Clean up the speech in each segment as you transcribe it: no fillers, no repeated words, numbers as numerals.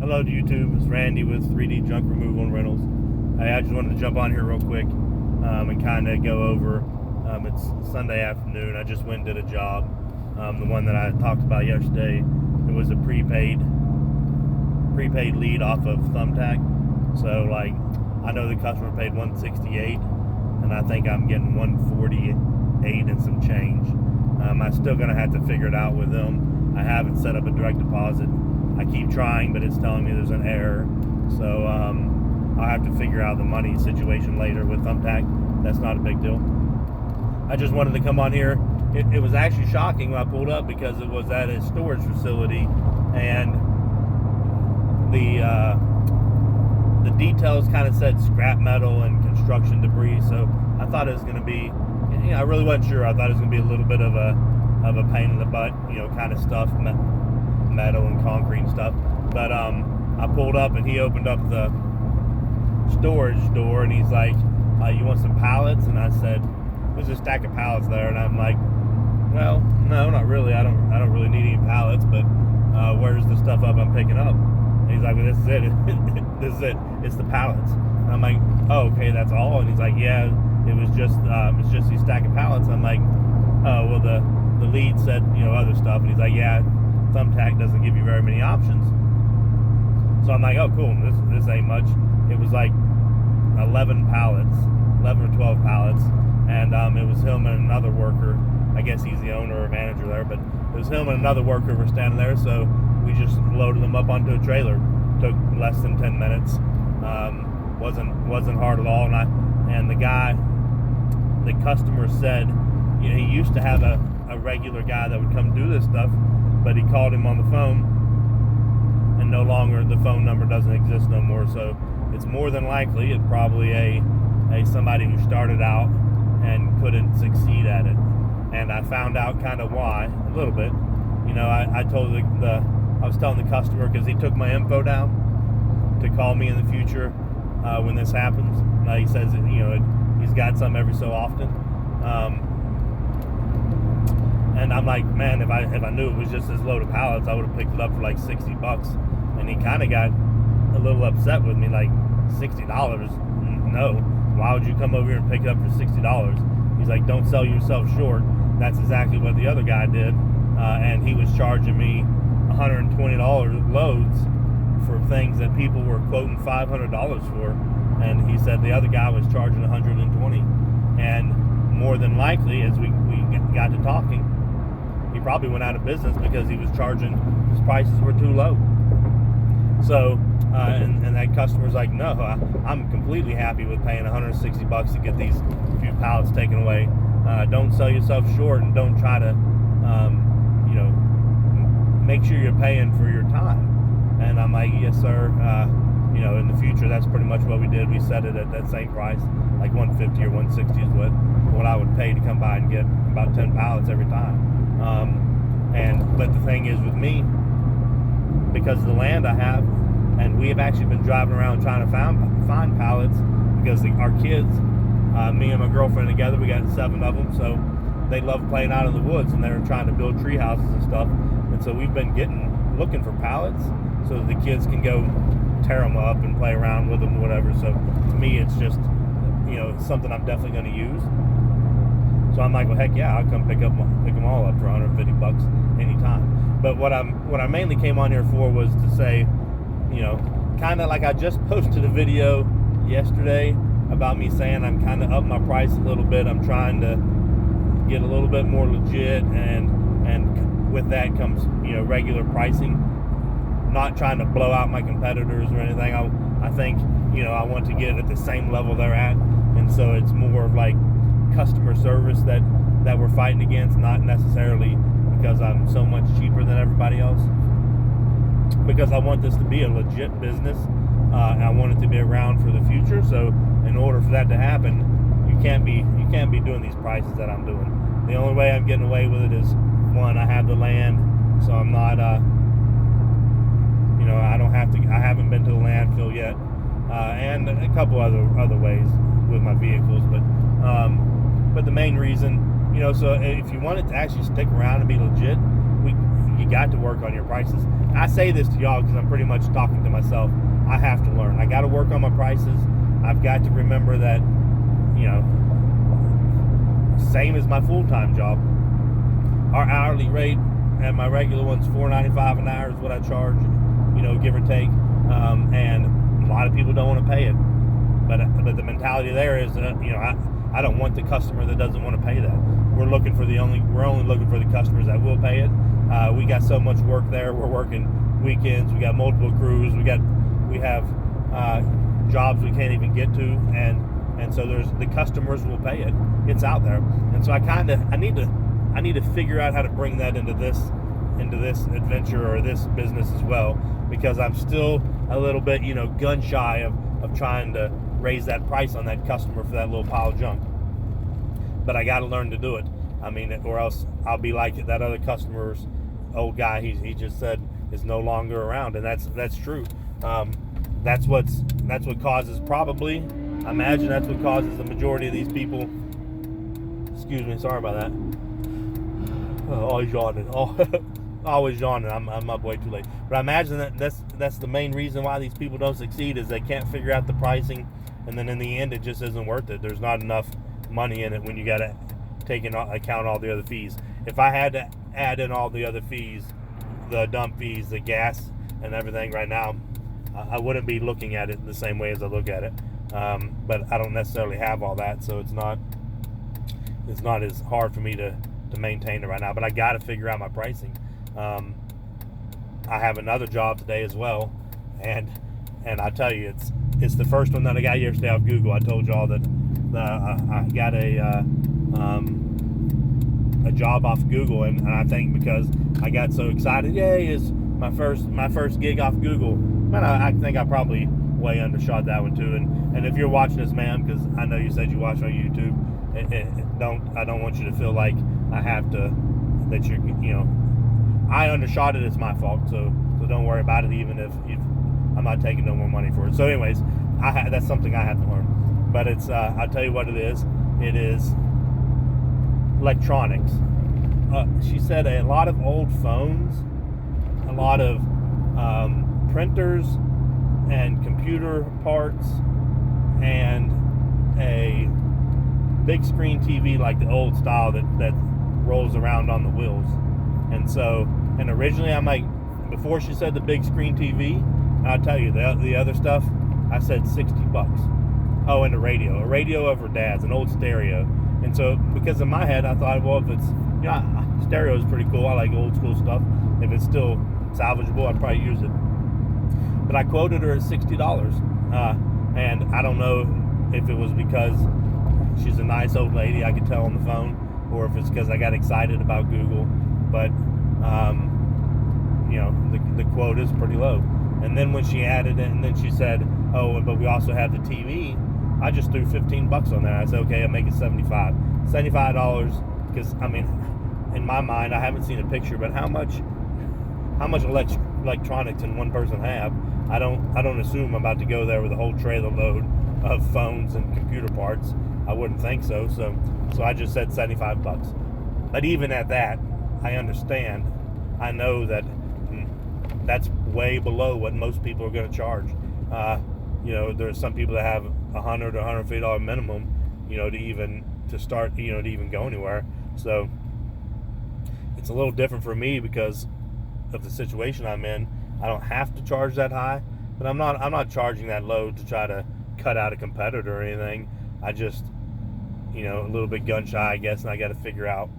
Hello to YouTube. It's Randy with 3D Junk Removal and Rentals. I just wanted to jump on here real quick and kind of go over. It's Sunday afternoon. I just went and did a job. The one that I talked about yesterday. It was a prepaid lead off of Thumbtack. So like, I know the customer paid $168, and I think I'm getting $148 and some change. I'm still gonna have to figure it out with them. I haven't set up a direct deposit. I keep trying, but it's telling me there's an error. So I'll have to figure out the money situation later with Thumbtack. That's not a big deal. I just wanted to come on here. It was actually shocking when I pulled up because it was at a storage facility, and the details kind of said scrap metal and construction debris. So I thought it was going to be, I really wasn't sure. I thought it was going to be a little bit of a pain in the butt, kind of stuff, metal and concrete and stuff. But I pulled up and he opened up the storage door and he's like, you want some pallets? And I said, there's a stack of pallets there. And I'm like, well, no, not really. I don't really need any pallets, but where's the stuff up I'm picking up? And he's like, well, this is it. This is it. It's the pallets. And I'm like, oh, okay, that's all. And he's like, yeah, it was just it's just these stack of pallets. I'm like, oh, well, the lead said, other stuff. And he's like, yeah, Thumbtack doesn't give you very many options. So I'm like, oh, cool. This ain't much. It was like 11 or 12 pallets. And it was him and another worker. I guess he's the owner or manager there, but it was him and another worker were standing there. So we just loaded them up onto a trailer. Took less than 10 minutes. Wasn't hard at all. And the customer said, he used to have a regular guy that would come do this stuff, but he called him on the phone, and no longer the phone number doesn't exist no more. So it's more than likely it's probably a somebody who started out and couldn't succeed at it. And I found out kind of why a little bit. I told I was telling the customer, because he took my info down to call me in the future when this happens. He says he's got some every so often. And I'm like, man, if I knew it was just this load of pallets, I would have picked it up for like $60. And he kind of got a little upset with me, like, $60? No. Why would you come over here and pick it up for $60? He's like, don't sell yourself short. That's exactly what the other guy did. And he was charging me $120 loads for things that people were quoting $500 for. And he said the other guy was charging $120. And more than likely, as we got to talking, he probably went out of business because he was charging, his prices were too low. So, and that customer's like, no, I'm completely happy with paying $160 to get these few pallets taken away. Don't sell yourself short, and don't try to, make sure you're paying for your time. And I'm like, yes, sir. In the future, that's pretty much what we did. We set it at that same price, like $150 or $160 is what I would pay to come by and get about 10 pallets every time. But the thing is with me, because of the land I have, and we have actually been driving around trying to find pallets, because our kids, me and my girlfriend together, we got 7 of them, so they love playing out in the woods, and they're trying to build tree houses and stuff. And so we've been looking for pallets so that the kids can go tear them up and play around with them, whatever. So to me, it's just, something I'm definitely going to use. So I'm like, well, heck yeah, I'll come pick them all up for $150 anytime. But what I mainly came on here for was to say, kind of like I just posted a video yesterday about me saying I'm kind of up my price a little bit. I'm trying to get a little bit more legit, and with that comes regular pricing. Not trying to blow out my competitors or anything. I think I want to get it at the same level they're at, and so it's more of like customer service that we're fighting against, not necessarily because I'm so much cheaper than everybody else. Because I want this to be a legit business, and I want it to be around for the future. So in order for that to happen, you can't be doing these prices that I'm doing. The only way I'm getting away with it is, one, I have the land, so I'm not I haven't been to the landfill yet, and a couple other ways with my vehicles, but the main reason, so if you want it to actually stick around and be legit, you got to work on your prices. I say this to y'all because I'm pretty much talking to myself. I have to learn. I got to work on my prices. I've got to remember that, you know, same as my full-time job. Our hourly rate and my regular one's $4.95 an hour is what I charge, you know, give or take. And a lot of people don't want to pay it. But the mentality there is, you know, I don't want the customer that doesn't want to pay that. We're only looking for the customers that will pay it. We got so much work there. We're working weekends. We got multiple crews. We have jobs we can't even get to, and so the customers will pay it. It's out there, and so I need to figure out how to bring that into this adventure or this business as well, because I'm still a little bit, you know, gun shy of trying to raise that price on that customer for that little pile of junk. But I got to learn to do it. I mean, or else I'll be like that other customer's old guy. He just said is no longer around, and that's true. That's what causes, probably, I imagine that's what causes the majority of these people. Excuse me, sorry about that. Always yawning. Always yawning. I'm up way too late. But I imagine that's the main reason why these people don't succeed, is they can't figure out the pricing, and then in the end it just isn't worth it. There's not enough money in it when you got to take into account all the other fees. If I had to add in all the other fees, the dump fees, the gas, and everything right now, I wouldn't be looking at it the same way as I look at it. But I don't necessarily have all that, so it's not as hard for me to maintain it right now. But I got to figure out my pricing. I have another job today as well, and I tell you, it's the first one that I got yesterday off Google. I told y'all that I got a job off Google, and I think because I got so excited, yay, it's my first gig off Google. Man, I think I probably way undershot that one too. And if you're watching this, ma'am, because I know you said you watch on YouTube, I don't want you to feel like I have to, that you're, you know, I undershot it. It's my fault. So don't worry about it, even if I'm not taking no more money for it. So anyways, that's something I have to learn. But it's I'll tell you what it is. It is electronics. She said a lot of old phones, a lot of printers and computer parts, and a big screen TV like the old style that rolls around on the wheels. And originally I'm like, before she said the big screen TV, I'll tell you the other stuff, I said $60. Oh, and a radio of her dad's, an old stereo. And so because in my head I thought, well, if it's, you know, stereo is pretty cool. I like old school stuff. If it's still salvageable, I'd probably use it. But I quoted her at $60, and I don't know if it was because she's a nice old lady, I could tell on the phone, or if it's because I got excited about Google. But you know, the quote is pretty low. And then when she added it, and then she said, oh, but we also have the TV, I just threw $15 on there. I said, okay, I'll make it $75. $75, because I mean, in my mind, I haven't seen a picture, but how much electronics can one person have? I don't assume I'm about to go there with a whole trailer load of phones and computer parts. I wouldn't think so. So I just said $75. But even at that, I understand. I know that that's way below what most people are going to charge. You know, there's some people that have $100 or $150 minimum, you know, to even go anywhere. So it's a little different for me because of the situation I'm in. I don't have to charge that high, but I'm not charging that low to try to cut out a competitor or anything. I just, you know, a little bit gun shy, I guess, and I got to figure out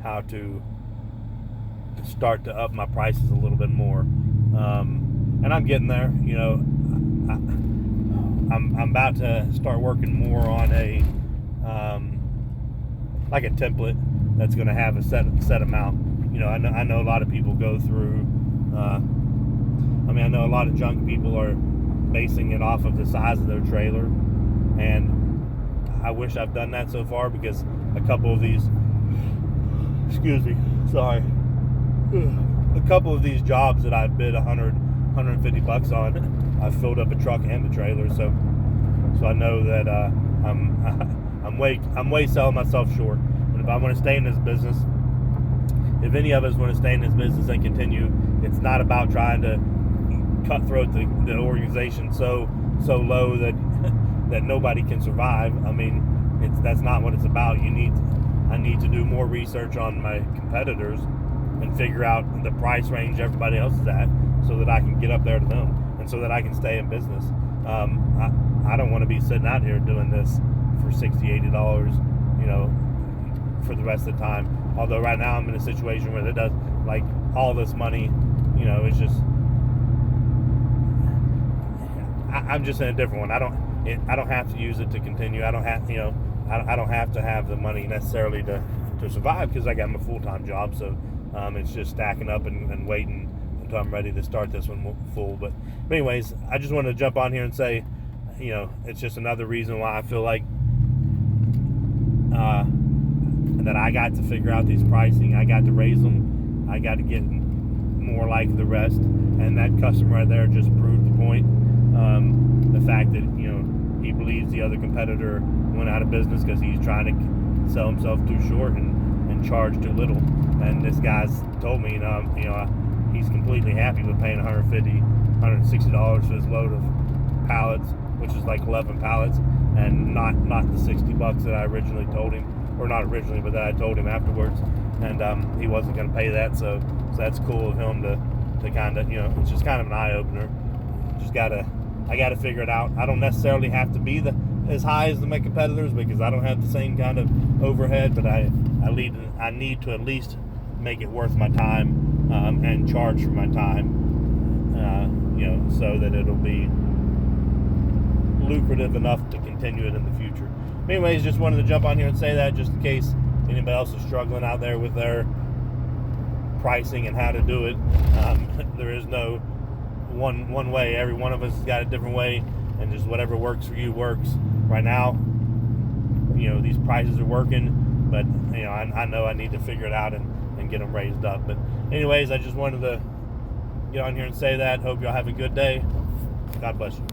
how to start to up my prices a little bit more. And I'm getting there. You know, I'm about to start working more on a like a template that's going to have a set amount. You know, I know a lot of people go through. I know a lot of junk people are basing it off of the size of their trailer, and I wish I've done that so far, because a couple of these, excuse me, sorry, a couple of these jobs that I've bid $150 on, I've filled up a truck and the trailer, so I know that I'm way selling myself short. And if I want to stay in this business, if any of us want to stay in this business and continue, it's not about trying to cutthroat the organization so low that that nobody can survive. I mean, that's not what it's about. I need to do more research on my competitors and figure out the price range everybody else is at, so that I can get up there to them, and so that I can stay in business. I don't want to be sitting out here doing this for $60-$80, you know, for the rest of the time. Although right now I'm in a situation where it does, like, all this money, you know, it's just, I'm just in a different one. I don't have to use it to continue. I don't have, you know, I don't have to have the money necessarily to survive, because I got my full-time job. So it's just stacking up and waiting until I'm ready to start this one full. But anyways, I just wanted to jump on here and say, you know, it's just another reason why I feel like that I got to figure out these pricing. I got to raise them. I got to get more like the rest. And that customer right there just proved the point. The fact that, you know, he believes the other competitor went out of business because he's trying to sell himself too short and charge too little. And this guy's told me, you know, he's completely happy with paying $150, $160 for his load of pallets, which is like 11 pallets, and not the $60 that I originally told him, or not originally, but that I told him afterwards. And he wasn't going to pay that, so that's cool of him to kind of, you know, it's just kind of an eye opener. I gotta figure it out. I don't necessarily have to be as high as my competitors, because I don't have the same kind of overhead, but I need to at least make it worth my time, and charge for my time, you know, so that it'll be lucrative enough to continue it in the future. Anyways, just wanted to jump on here and say that, just in case anybody else is struggling out there with their pricing and how to do it. There is no one way. Every one of us has got a different way, and just whatever works for you works. Right now, you know, these prices are working, but, you know, I know I need to figure it out and get them raised up. But anyways, I just wanted to get on here and say that. Hope y'all have a good day. God bless you.